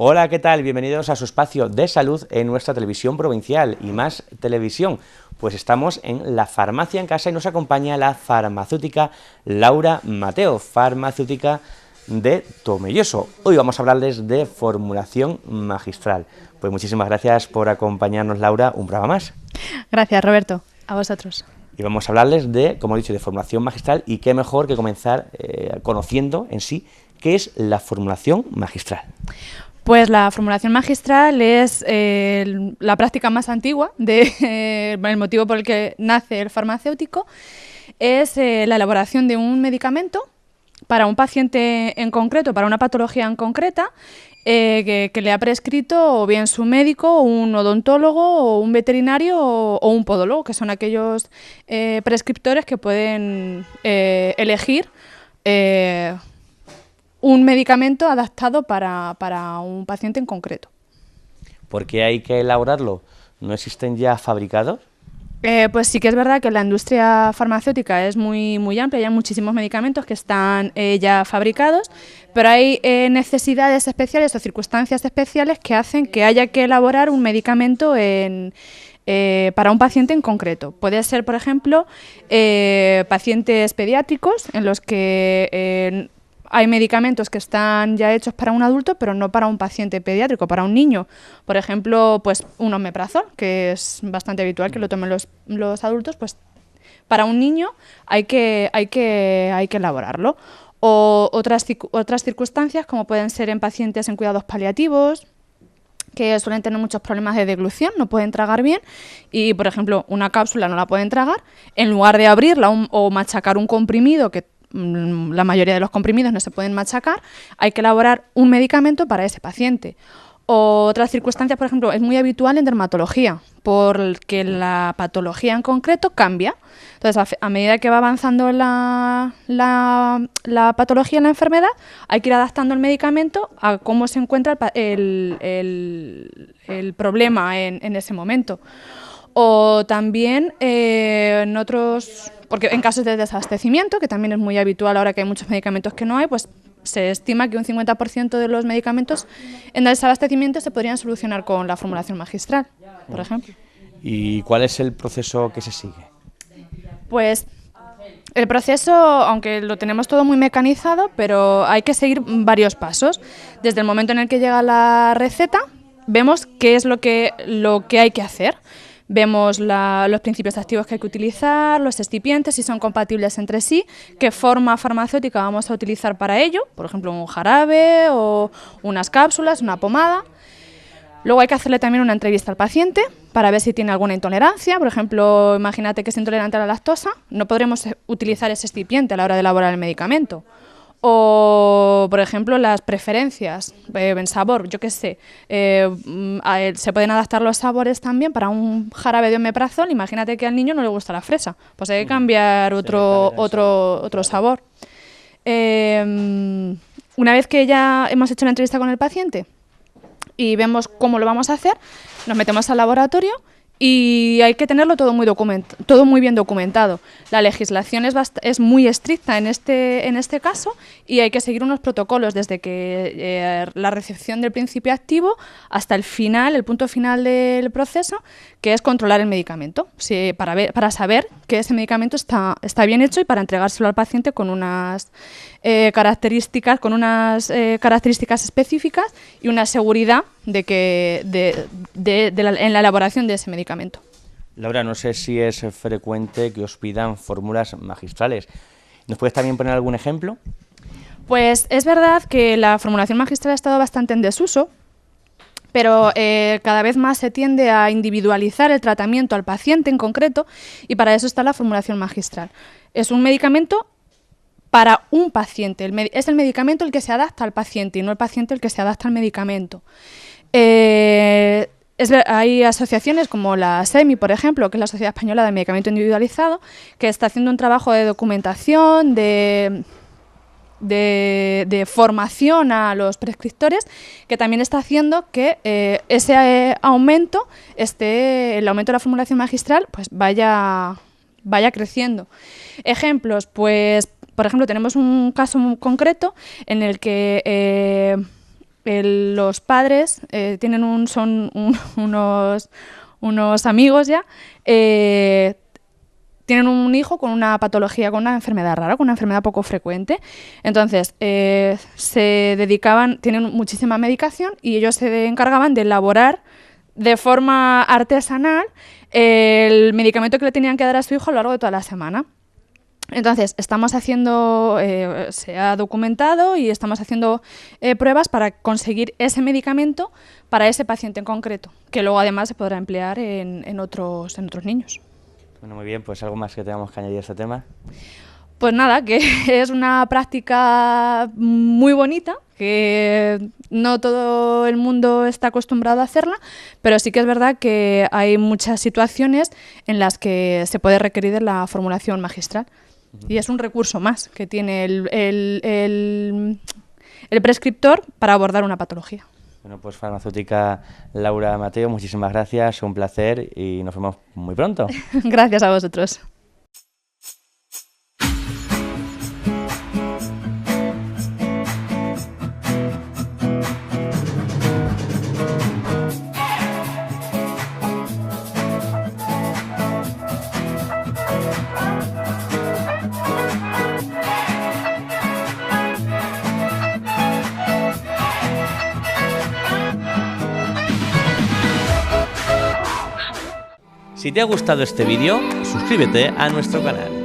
Hola, ¿qué tal? Bienvenidos a su espacio de salud en nuestra televisión provincial y más televisión. Pues estamos en la farmacia en casa y nos acompaña la farmacéutica Laura Mateo, farmacéutica de Tomelloso. Hoy vamos a hablarles de formulación magistral. Pues muchísimas gracias por acompañarnos, Laura, un programa más. Gracias, Roberto. A vosotros. Y vamos a hablarles de, como he dicho, de formulación magistral, y qué mejor que comenzar conociendo en sí qué es la formulación magistral. Pues la formulación magistral es la práctica más antigua, el motivo por el que nace el farmacéutico, es la elaboración de un medicamento para un paciente en concreto, para una patología en concreta, que le ha prescrito o bien su médico, un odontólogo, o un veterinario o un podólogo, que son aquellos prescriptores que pueden elegir un medicamento adaptado para un paciente en concreto. ¿Por qué hay que elaborarlo? ¿No existen ya fabricados? Pues sí que es verdad que la industria farmacéutica es muy amplia, hay muchísimos medicamentos que están ya fabricados, pero hay necesidades especiales o circunstancias especiales que hacen que haya que elaborar un medicamento para un paciente en concreto. Puede ser, por ejemplo, pacientes pediátricos en los que hay medicamentos que están ya hechos para un adulto, pero no para un paciente pediátrico, para un niño. Por ejemplo, pues un omeprazol, que es bastante habitual que lo tomen los adultos, pues para un niño hay que elaborarlo. O otras circunstancias, como pueden ser en pacientes en cuidados paliativos, que suelen tener muchos problemas de deglución, no pueden tragar bien y, por ejemplo, una cápsula no la pueden tragar, en lugar de abrirla o machacar un comprimido, que la mayoría de los comprimidos no se pueden machacar, hay que elaborar un medicamento para ese paciente. O otras circunstancias, por ejemplo, es muy habitual en dermatología, porque la patología en concreto cambia. Entonces, a medida que va avanzando la patología, la enfermedad, hay que ir adaptando el medicamento a cómo se encuentra el problema en ese momento. O también en otros, porque en casos de desabastecimiento, que también es muy habitual ahora que hay muchos medicamentos que no hay, pues se estima que un 50% de los medicamentos en desabastecimiento se podrían solucionar con la formulación magistral, por ejemplo. ¿Y cuál es el proceso que se sigue? Pues el proceso, aunque lo tenemos todo muy mecanizado, pero hay que seguir varios pasos. Desde el momento en el que llega la receta, vemos qué es lo que hay que hacer. Vemos los principios activos que hay que utilizar, los excipientes, si son compatibles entre sí, qué forma farmacéutica vamos a utilizar para ello, por ejemplo, un jarabe o unas cápsulas, una pomada. Luego hay que hacerle también una entrevista al paciente para ver si tiene alguna intolerancia. Por ejemplo, imagínate que es intolerante a la lactosa, no podremos utilizar ese excipiente a la hora de elaborar el medicamento. O, por ejemplo, las preferencias en sabor, yo qué sé, se pueden adaptar los sabores también para un jarabe de omeprazol. Imagínate que al niño no le gusta la fresa, pues hay que cambiar otro sabor. Una vez que ya hemos hecho una entrevista con el paciente y vemos cómo lo vamos a hacer, nos metemos al laboratorio y hay que tenerlo todo muy bien documentado. La legislación es muy estricta en este caso y hay que seguir unos protocolos desde que la recepción del principio activo hasta el punto final del proceso, que es controlar el medicamento, para saber que ese medicamento está bien hecho y para entregárselo al paciente con unas características específicas y una seguridad de que en la elaboración de ese medicamento. Laura, no sé si es frecuente que os pidan fórmulas magistrales. ¿Nos puedes también poner algún ejemplo? Pues es verdad que la formulación magistral ha estado bastante en desuso, pero cada vez más se tiende a individualizar el tratamiento al paciente en concreto y para eso está la formulación magistral. Es un medicamento para un paciente, es el medicamento el que se adapta al paciente y no el paciente el que se adapta al medicamento. Hay asociaciones como la SEMI, por ejemplo, que es la Sociedad Española de Medicamento Individualizado, que está haciendo un trabajo de documentación, de formación a los prescriptores, que también está haciendo que ese aumento, el aumento de la formulación magistral, pues vaya creciendo. Ejemplos, pues, por ejemplo, tenemos un caso muy concreto en el que los padres son unos amigos ya, tienen un hijo con una patología, con una enfermedad rara, con una enfermedad poco frecuente. Entonces, tienen muchísima medicación y ellos se encargaban de elaborar de forma artesanal el medicamento que le tenían que dar a su hijo a lo largo de toda la semana. Entonces, estamos haciendo, se ha documentado y estamos haciendo pruebas para conseguir ese medicamento para ese paciente en concreto, que luego además se podrá emplear en otros niños. Bueno, muy bien, pues algo más que tengamos que añadir a este tema. Pues nada, que es una práctica muy bonita, que no todo el mundo está acostumbrado a hacerla, pero sí que es verdad que hay muchas situaciones en las que se puede requerir de la formulación magistral. Y es un recurso más que tiene el prescriptor para abordar una patología. Bueno, pues farmacéutica Laura Mateo, muchísimas gracias, un placer y nos vemos muy pronto. Gracias a vosotros. Si te ha gustado este vídeo, suscríbete a nuestro canal.